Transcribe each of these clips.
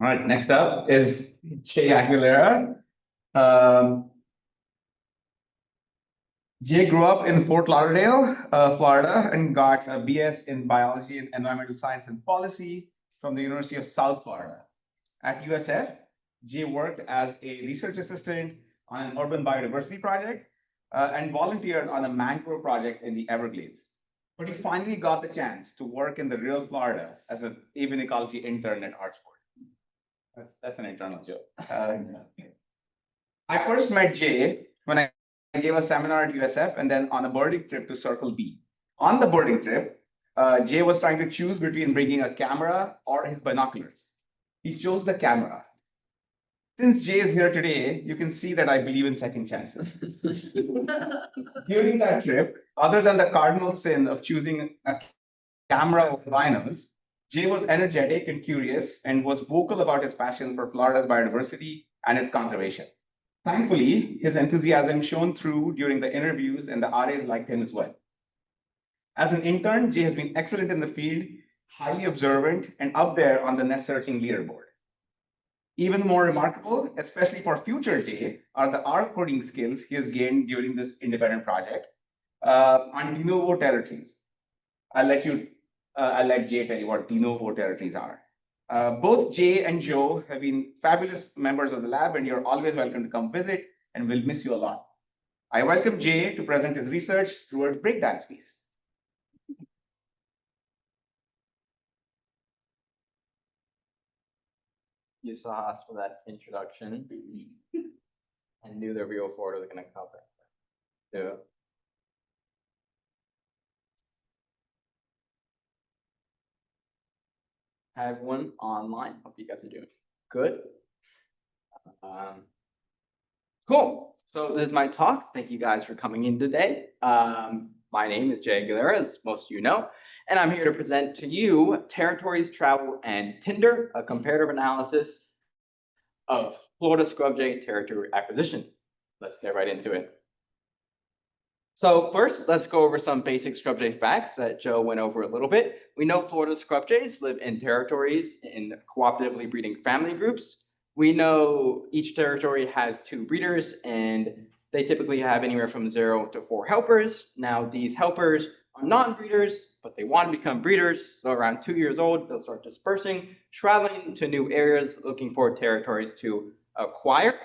All right, next up is Jay Aguilera. Um, Jay grew up in Fort Lauderdale, Florida, and got a BS in Biology and Environmental Science and Policy from the University of South Florida. At USF, Jay worked as a research assistant on an urban biodiversity project and volunteered on a mangrove project in the Everglades. But he finally got the chance to work in the real Florida as an Avian Ecology intern at Archboard. That's an internal joke. I first met Jay when I gave a seminar at USF and then on a birding trip to Circle B. On the birding trip, Jay was trying to choose between bringing a camera or his binoculars. He chose the camera. Since Jay is here today, you can see that I believe in second chances. During that trip, other than the cardinal sin of choosing a camera over binos, Jay was energetic and curious and was vocal about his passion for Florida's biodiversity and its conservation. Thankfully, his enthusiasm shone through during the interviews, and the RAs liked him as well. As an intern, Jay has been excellent in the field, highly observant, and up there on the nest searching leaderboard. Even more remarkable, especially for future Jay, are the R coding skills he has gained during this independent project on de novo territories. I'll let you, I'll let Jay tell you what de novo territories are. Both Jay and Joe have been fabulous members of the lab, and you're always welcome to come visit, and we'll miss you a lot. I welcome Jay to present his research towards breakdance piece. You saw us for that introduction and knew the real Florida was going to cover. So, hi everyone online. Hope you guys are doing good. Cool. So this is my talk. Thank you guys for coming in today. My name is Jay Aguilera, as most of you know, and I'm here to present to you Territories, Travel, and Tinder, a comparative analysis of Florida scrub jay territory acquisition. Let's get right into it. So first, let's go over some basic scrub jay facts that Joe went over a little bit. We know Florida scrub jays live in territories in cooperatively breeding family groups. We know each territory has 2 breeders, and they typically have anywhere from 0 to 4 helpers. Now, these helpers are non-breeders, but they want to become breeders. So around 2 years old, they'll start dispersing, traveling to new areas, looking for territories to acquire.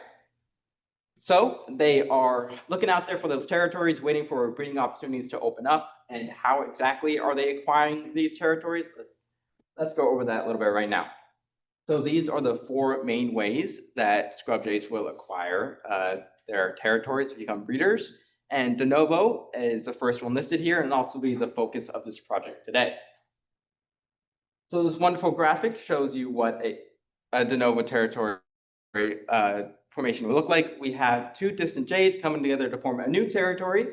So they are looking out there for those territories, waiting for breeding opportunities to open up. And how exactly are they acquiring these territories? Let's go over that a little bit right now. So these are the 4 main ways that scrub jays will acquire their territories to become breeders. And de novo is the first one listed here, and also be the focus of this project today. So this wonderful graphic shows you what a de novo territory formation will look like. We have 2 distant jays coming together to form a new territory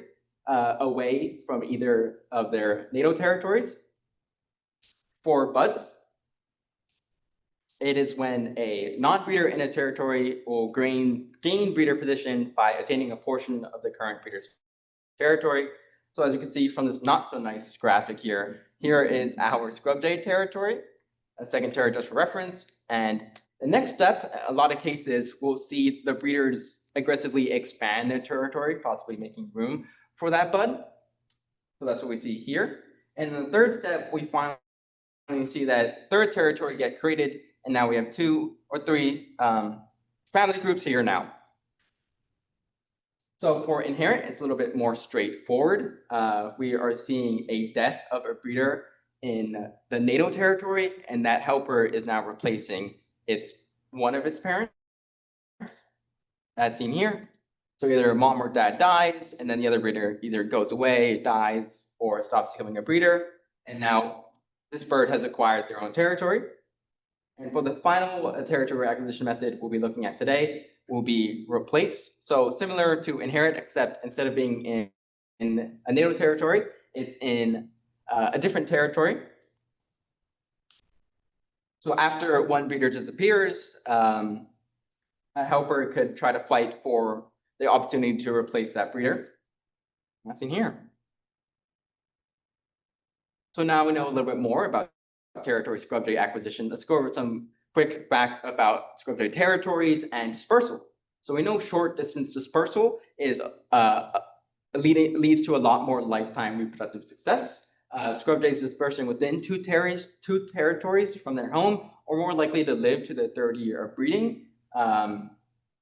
away from either of their natal territories. For buds, it is when a non-breeder in a territory will gain breeder position by attaining a portion of the current breeder's territory. So as you can see from this not so nice graphic here, here is our scrub jay territory, a second territory just for reference. And the next step, a lot of cases, we'll see the breeders aggressively expand their territory, possibly making room for that bud. So that's what we see here. And in the third step, we finally see that third territory get created, and now we have 2 or 3 family groups here now. So for inherent, it's a little bit more straightforward. We are seeing a death of a breeder in the natal territory, and that helper is now replacing one of its parents, as seen here. So either mom or dad dies, and then the other breeder either goes away, dies, or stops becoming a breeder. And now this bird has acquired their own territory. And for the final territory acquisition method we'll be looking at today will be replace. So similar to inherit, except instead of being in a natal territory, it's in a different territory. So after one breeder disappears, a helper could try to fight for the opportunity to replace that breeder. That's in here. So now we know a little bit more about territory scrub jay acquisition. Let's go over some quick facts about scrub jay territories and dispersal. So we know short distance dispersal is leads to a lot more lifetime reproductive success. Scrub jays dispersing within two territories from their home are more likely to live to their third year of breeding, and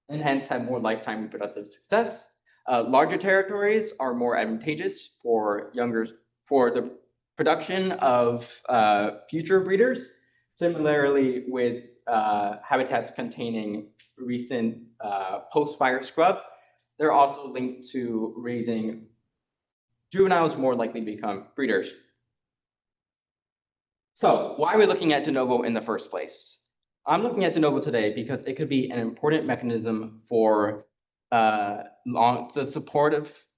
hence have more lifetime reproductive success. Larger territories are more advantageous for the production of future breeders. Similarly, with habitats containing recent post-fire scrub, they're also linked to raising juveniles more likely to become breeders. So why are we looking at de novo in the first place? I'm looking at de novo today because it could be an important mechanism for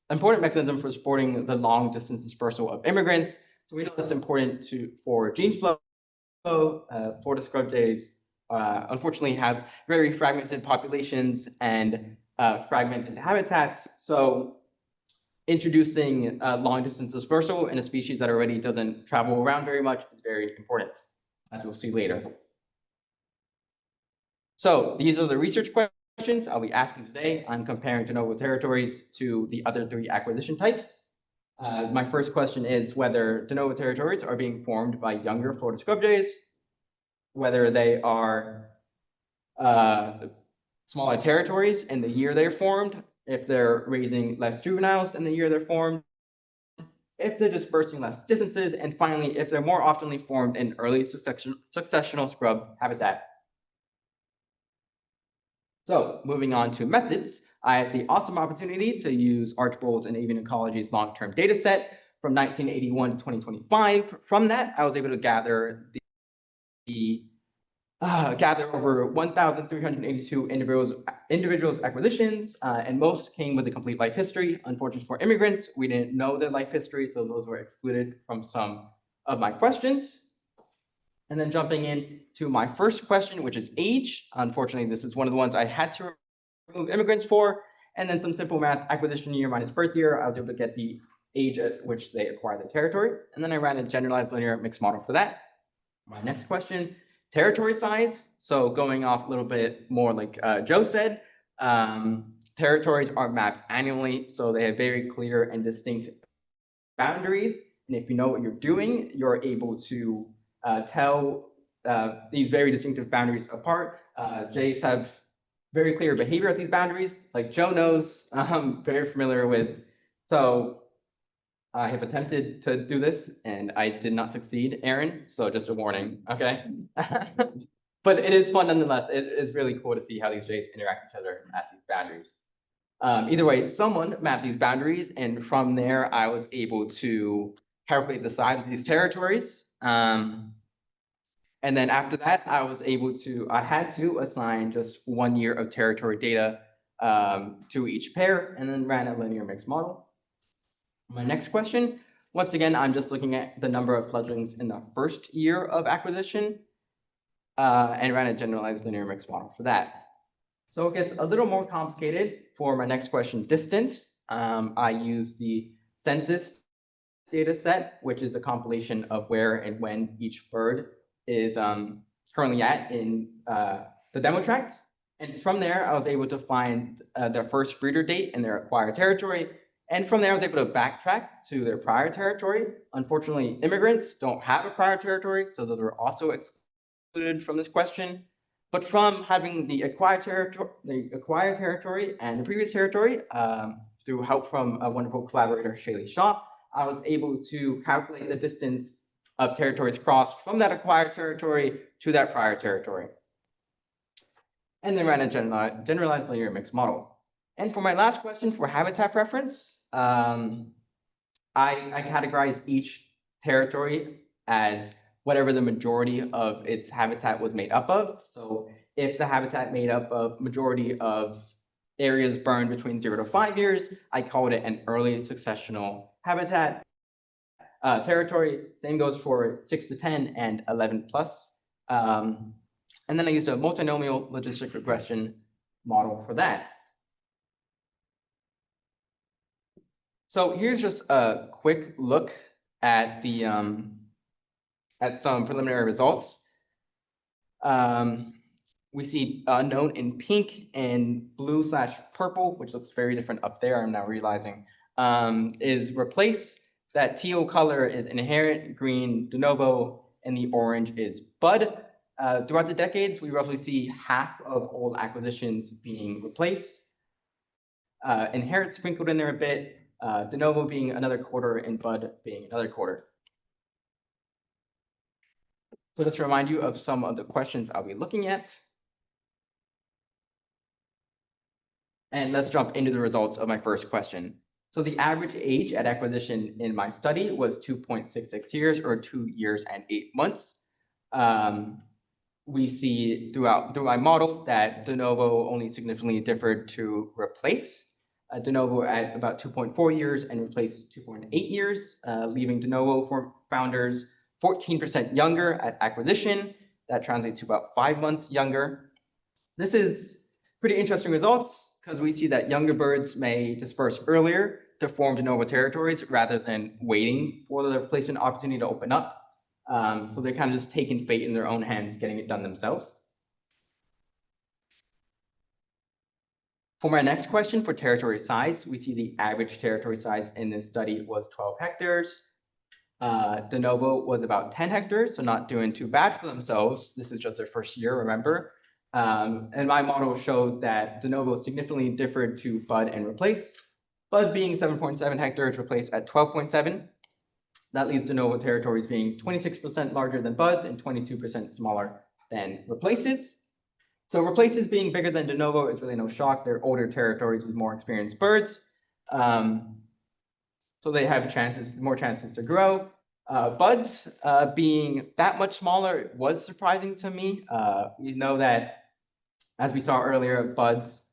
important mechanism for supporting the long distance dispersal of immigrants. So we know that's important for gene flow. Florida scrub jays unfortunately have very fragmented populations and fragmented habitats. So introducing long distance dispersal in a species that already doesn't travel around very much is very important, as we'll see later. So these are the research questions I'll be asking today. I'm comparing de novo territories to the other three acquisition types. My first question is whether de novo territories are being formed by younger Florida scrub jays, whether they are smaller territories in the year they're formed, if they're raising less juveniles in the year they're formed, if they're dispersing less distances, and finally, if they're more oftenly formed in early successional scrub habitat. So moving on to methods, I had the awesome opportunity to use Archbold's and Avian Ecology's long-term data set from 1981 to 2025. From that, I was able to gather over 1,382 individuals acquisitions, and most came with a complete life history. Unfortunately for immigrants, we didn't know their life history, so those were excluded from some of my questions. And then jumping in to my first question, which is age. Unfortunately, this is one of the ones I had to remove immigrants for. And then some simple math, acquisition year minus birth year. I was able to get the age at which they acquire the territory. And then I ran a generalized linear mixed model for that. My next question, territory size. So going off a little bit more like Joe said, territories are mapped annually. So they have very clear and distinct boundaries. And if you know what you're doing, you're able to tell these very distinctive boundaries apart. Jays have very clear behavior at these boundaries, like Joe knows, I'm very familiar with. So I have attempted to do this and I did not succeed, Aaron. So just a warning, okay? But it is fun nonetheless. It is really cool to see how these Jays interact with each other at these boundaries. Either way, someone mapped these boundaries, and from there, I was able to calculate the size of these territories. And then after that, I had to assign just 1 year of territory data to each pair, and then ran a linear mixed model. My next question, once again, I'm just looking at the number of fledglings in the first year of acquisition, and ran a generalized linear mixed model for that. So it gets a little more complicated for my next question, distance. I use the census data set, which is a compilation of where and when each bird is currently at in the demo tract. And from there, I was able to find their first breeder date in their acquired territory. And from there, I was able to backtrack to their prior territory. Unfortunately, immigrants don't have a prior territory, so those were also excluded from this question. But from having the acquired territory and the previous territory, through help from a wonderful collaborator, Shaylee Shaw, I was able to calculate the distance of territories crossed from that acquired territory to that prior territory. And then ran a generalized linear mixed model. And for my last question for habitat preference, I categorized each territory as whatever the majority of its habitat was made up of. So if the habitat made up of majority of areas burned between 0 to 5 years, I called it an early successional habitat. Territory, same goes for 6 to 10 and 11 plus. And then I used a multinomial logistic regression model for that. So here's just a quick look at the at some preliminary results. We see unknown in pink and blue/purple, which looks very different up there, I'm now realizing, is replace. That teal color is inherent, green de novo, and the orange is bud. Throughout the decades, we roughly see half of old acquisitions being replaced. Inherent sprinkled in there a bit, de novo being another quarter, and bud being another quarter. So just to remind you of some of the questions I'll be looking at. And let's jump into the results of my first question. So the average age at acquisition in my study was 2.66 years, or 2 years and 8 months. We see through my model that de novo only significantly differed to replace. De novo at about 2.4 years and replace 2.8 years, leaving de novo for founders 14% younger at acquisition. That translates to about 5 months younger. This is pretty interesting results because we see that younger birds may disperse earlier to form de novo territories rather than waiting for the replacement opportunity to open up. So they're kind of just taking fate in their own hands, getting it done themselves. For my next question, for territory size, we see the average territory size in this study was 12 hectares. De novo was about 10 hectares, so not doing too bad for themselves. This is just their first year, remember. And my model showed that de novo significantly differed to bud and replace. Bud being 7.7 hectares, replaced at 12.7. That leaves de novo territories being 26% larger than buds and 22% smaller than replaces. So replaces being bigger than de novo is really no shock. They're older territories with more experienced birds. So they have more chances to grow. Buds being that much smaller was surprising to me. We know that, as we saw earlier, buds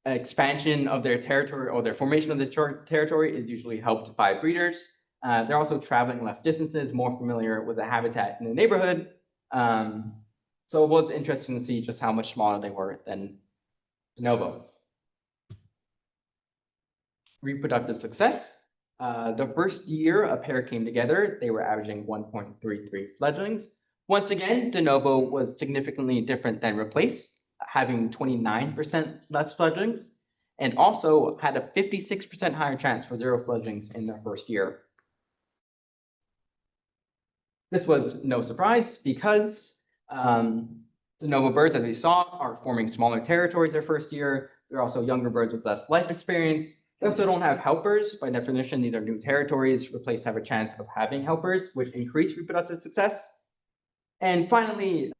expansion of their territory or their formation of this territory is usually helped by breeders. They're also traveling less distances, more familiar with the habitat in the neighborhood. So it was interesting to see just how much smaller they were than de novo. Reproductive success. The first year a pair came together, they were averaging 1.33 fledglings. Once again, de novo was significantly different than replace, having 29% less fledglings, and also had a 56% higher chance for 0 fledglings in their first year. This was no surprise because de novo birds, as we saw, are forming smaller territories their first year. They're also younger birds with less life experience. They also don't have helpers. By definition, these are new territories. Replace have a chance of having helpers, which increase reproductive success. And finally,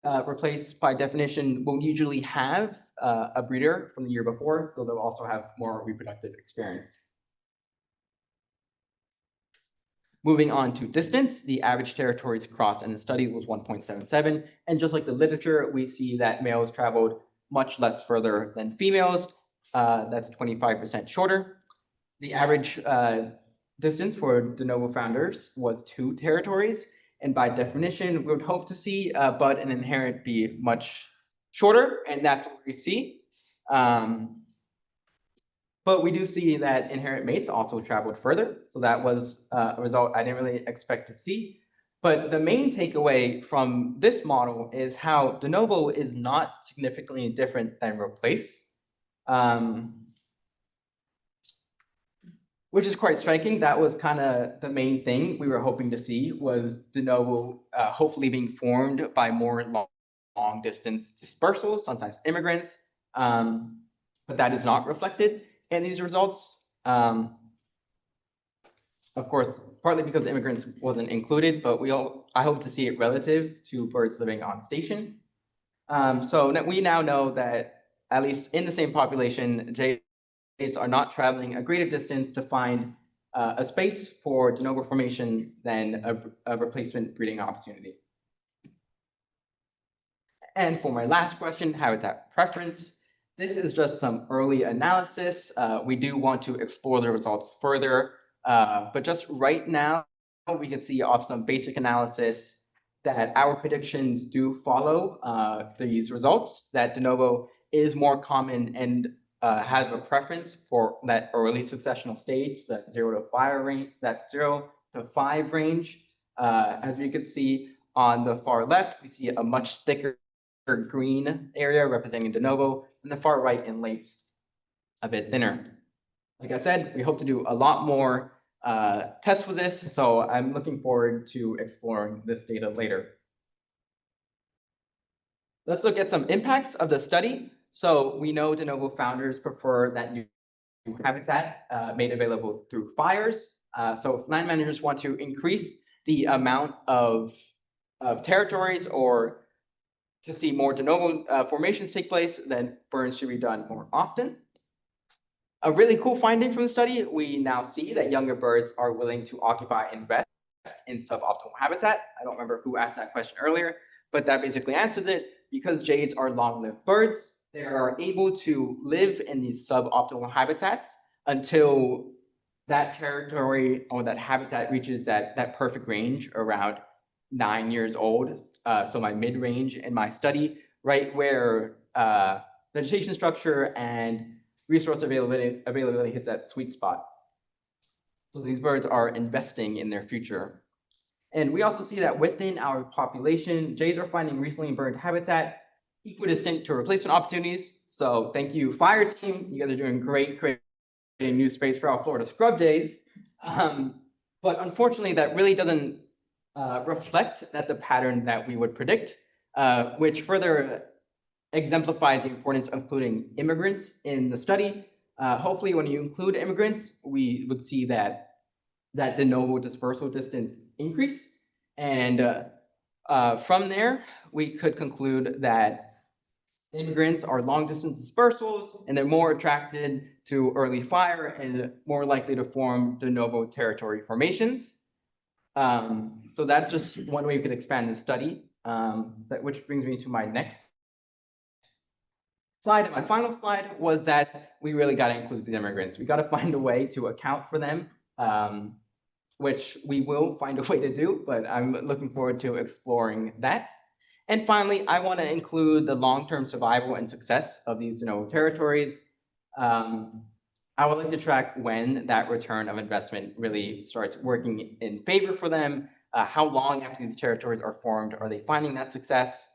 replace, by definition, will usually have a breeder from the year before, so they'll also have more reproductive experience. Moving on to distance, the average territories across in the study was 1.77. And just like the literature, we see that males traveled much less further than females. That's 25% shorter. The average distance for de novo founders was 2 territories. And by definition, we would hope to see bud and inherent be much shorter, and that's what we see. But we do see that inherent mates also traveled further. So that was a result I didn't really expect to see. But the main takeaway from this model is how de novo is not significantly different than replace, which is quite striking. That was kind of the main thing we were hoping to see, was de novo hopefully being formed by more long distance dispersals, sometimes immigrants. But that is not reflected in these results. Of course, partly because immigrants wasn't included, but I hope to see it relative to birds living on station. So we now know that, at least in the same population, jays are not traveling a greater distance to find a space for de novo formation than a replacement breeding opportunity. And for my last question, habitat preference. This is just some early analysis. We do want to explore the results further, but just right now, we can see off some basic analysis that our predictions do follow these results, that de novo is more common and has a preference for that early successional stage, that 0 to 5 range, As we could see, On the far left, we see a much thicker green area representing de novo, and the far right and late a bit thinner. Like I said, we hope to do a lot more tests with this, so I'm looking forward to exploring this data later. Let's look at some impacts of the study. So we know de novo founders prefer that new habitat made available through fires. So if land managers want to increase the amount of territories or to see more de novo formations take place, then burns should be done more often. A really cool finding from the study, we now see that younger birds are willing to occupy and rest in suboptimal habitat. I don't remember who asked that question earlier, but that basically answers it. Because jays are long-lived birds, they are able to live in these suboptimal habitats until that territory or that habitat reaches that perfect range around 9 years old. So my mid-range in my study, right where vegetation structure and resource availability hits that sweet spot. So these birds are investing in their future. And we also see that within our population, jays are finding recently burned habitat equidistant to replacement opportunities. So thank you, fire team. You guys are doing great creating new space for our Florida scrub jays. But unfortunately, that really doesn't reflect the pattern that we would predict, which further exemplifies the importance of including immigrants in the study. Hopefully, when you include immigrants, we would see that de novo dispersal distance increase. And from there, we could conclude that immigrants are long distance dispersals and they're more attracted to early fire and more likely to form de novo territory formations. So that's just one way we could expand the study, which brings me to my next slide. My final slide was that we really got to include these immigrants. We got to find a way to account for them, which we will find a way to do, but I'm looking forward to exploring that. And finally, I want to include the long-term survival and success of these de novo territories. I would like to track when that return of investment really starts working in favor for them. How long after these territories are formed are they finding that success?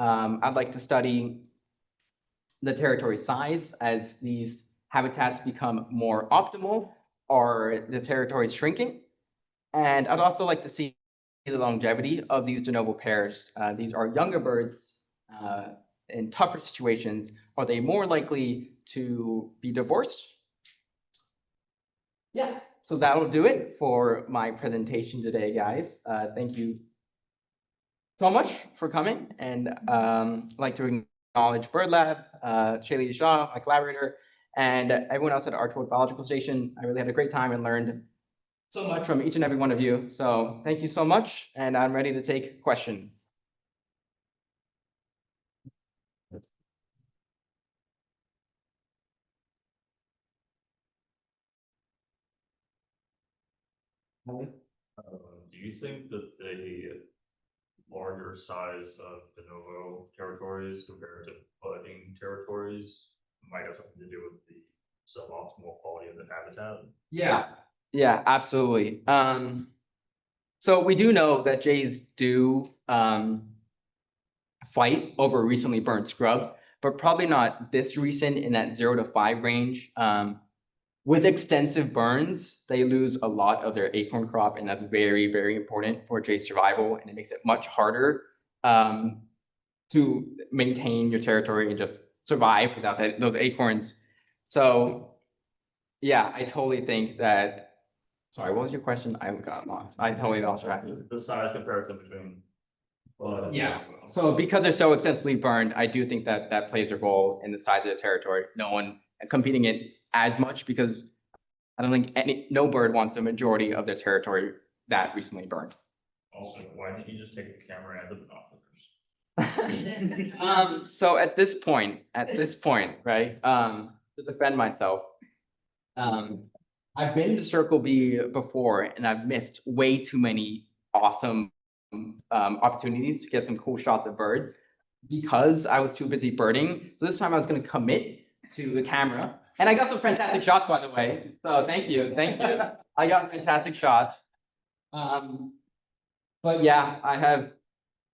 I'd like to study the territory size as these habitats become more optimal. Are the territories shrinking? And I'd also like to see the longevity of these de novo pairs. These are younger birds in tougher situations. Are they more likely to be divorced? Yeah, so that'll do it for my presentation today, guys. Thank you so much for coming, and I'd like to acknowledge BirdLab, Shaylee Shaw, my collaborator, and everyone else at Archwood Biological Station. I really had a great time and learned so much from each and every one of you. So thank you so much, and I'm ready to take questions. Do you think that the larger size of de novo territories compared to budding territories might have something to do with the suboptimal quality of the habitat? Yeah, absolutely. So we do know that jays do fight over recently burned scrub, but probably not this recent in that 0 to 5 range. With extensive burns, they lose a lot of their acorn crop, and that's very, very important for jay survival, and it makes it much harder to maintain your territory and just survive without those acorns. So yeah, I totally think that. Sorry, what was your question? I got lost. I totally lost track. The size comparison between bud. Yeah. So because they're so extensively burned, I do think that that plays a role in the size of the territory. No one competing it as much because I don't think no bird wants a majority of their territory that recently burned. Also, why didn't you just take the camera and the binoculars? So at this point, right, to defend myself, I've been to Circle B before, and I've missed way too many awesome opportunities to get some cool shots of birds because I was too busy birding. So this time I was going to commit to the camera, and I got some fantastic shots, by the way. So thank you. I got fantastic shots. But yeah, I have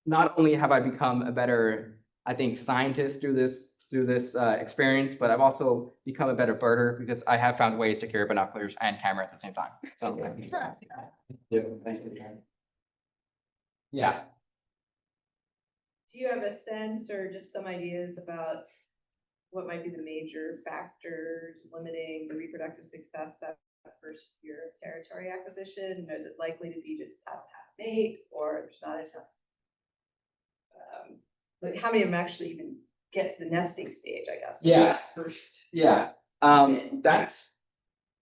not only have I become a better, I think, scientist through this experience, but I've also become a better birder because I have found ways to carry binoculars and camera at the same time. So, yeah. Do you have a sense or just some ideas about what might be the major factors limiting the reproductive success that first year of territory acquisition? Is it likely to be just I don't have a mate, or there's not enough? Like how many of them actually even get to the nesting stage, I guess? Yeah. First. Yeah. That's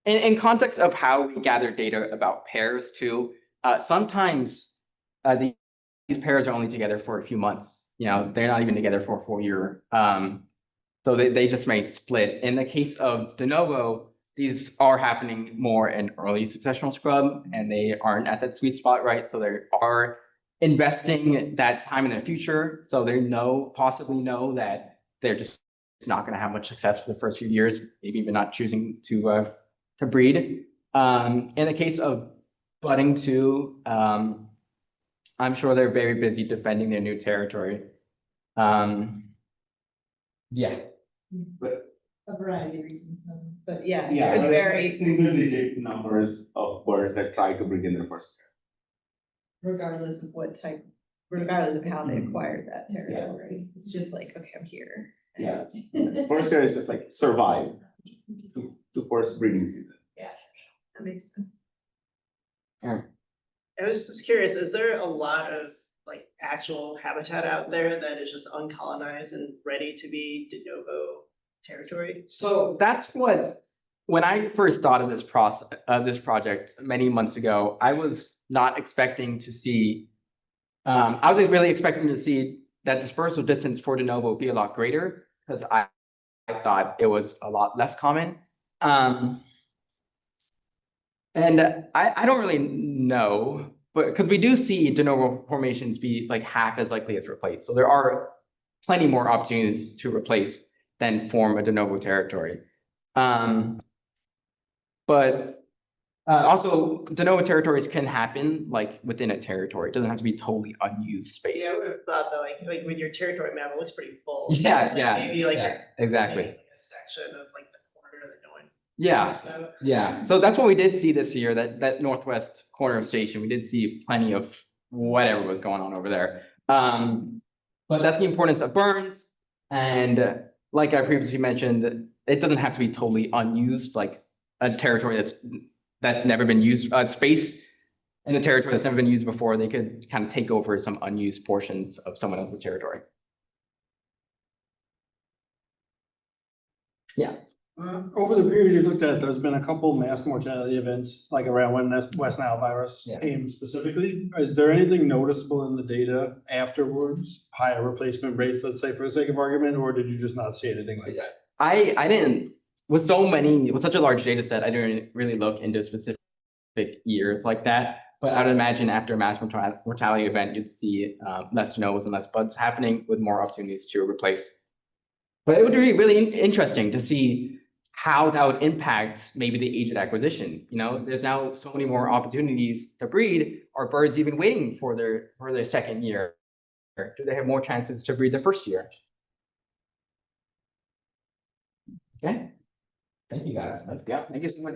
in context of how we gather data about pairs too. Sometimes these pairs are only together for a few months. You know, they're not even together for a full year. So they just may split. In the case of de novo, these are happening more in early successional scrub, and they aren't at that sweet spot, right? So they are investing that time in the future. So they possibly know that they're just not going to have much success for the first few years, maybe even not choosing to breed. In the case of budding too, I'm sure they're very busy defending their new territory. Yeah. But A variety of reasons, but yeah, yeah, it but it's varies like single-digit numbers of birds that try to breed in their first regardless of what type, regardless of how they acquired that territory. It's just like, okay, I'm here. year. Yeah, first year is just like survive to first breeding season. That makes sense. I was just curious, is there a lot of like actual habitat out there that is just uncolonized and ready to be de novo territory? So that's when I first thought of this this project many months ago, I was not expecting to see, I was really expecting to see that dispersal distance for de novo be a lot greater because I thought it was a lot less common. And I don't really know, but because we do see de novo formations be like half as likely as replace. So there are plenty more opportunities to replace than form a de novo territory. But also de novo territories can happen like within a territory. It doesn't have to be totally unused space. Yeah, I would have thought that like with your territory map, it looks pretty full. Yeah, Like, yeah, maybe like yeah, you're exactly. taking, like a section of like the corner that no one. Yeah, So, yeah. So that's what we did see this year, that northwest corner of Station. We did see plenty of whatever was going on over there. But that's the importance of burns. And like I previously mentioned, it doesn't have to be totally unused, like a territory that's never been used, space in a territory that's never been used before. They could kind of take over some unused portions of someone else's territory. Yeah. Over the period you looked at, there's been a couple mass mortality events, like around when the West Nile virus Yeah. came specifically. Is there anything noticeable in the data afterwards, higher replacement rates, let's say for the sake of argument, or did you just not see anything like that? I didn't, with such a large data set, I didn't really look into specific years like that. But I would imagine after a mass mortality event, you'd see less de novos and less buds happening with more opportunities to replace. But it would be really interesting to see how that would impact maybe the age of acquisition. You know, there's now so many more opportunities to breed. Are birds even waiting for their second year? Do they have more chances to breed the first year? Okay. Thank you guys. Let's go. Thank you so much.